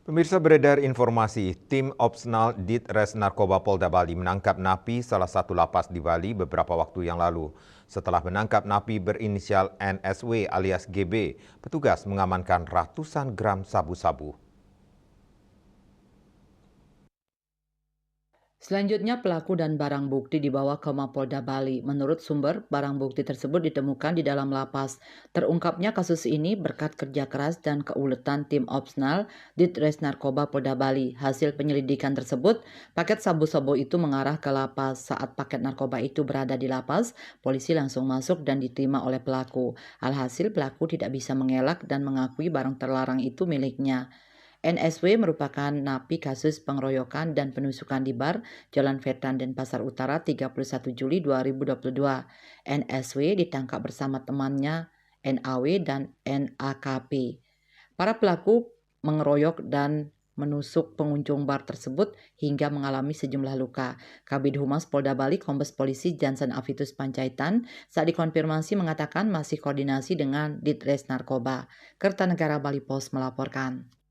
Pemirsa, beredar informasi, tim Opsnal Ditres Narkoba Polda Bali menangkap napi salah satu lapas di Bali beberapa waktu yang lalu. Setelah menangkap napi berinisial NSW alias GB, petugas mengamankan ratusan gram sabu-sabu. Selanjutnya pelaku dan barang bukti dibawa ke Mapolda Bali. Menurut sumber, barang bukti tersebut ditemukan di dalam lapas. Terungkapnya kasus ini berkat kerja keras dan keuletan tim Opsnal Ditres Narkoba Polda Bali. Hasil penyelidikan tersebut, paket sabu-sabu itu mengarah ke lapas. Saat paket narkoba itu berada di lapas, polisi langsung masuk dan diterima oleh pelaku. Alhasil pelaku tidak bisa mengelak dan mengakui barang terlarang itu miliknya. NSW merupakan napi kasus pengeroyokan dan penusukan di bar Jalan Vetan Denpasar Utara 31 Juli 2022. NSW ditangkap bersama temannya NAW dan NAKP. Para pelaku mengeroyok dan menusuk pengunjung bar tersebut hingga mengalami sejumlah luka. Kabid Humas Polda Bali Kombes Polisi Jansen Afitus Panjaitan saat dikonfirmasi mengatakan masih koordinasi dengan Ditres Narkoba. Kertanegara Bali Pos melaporkan.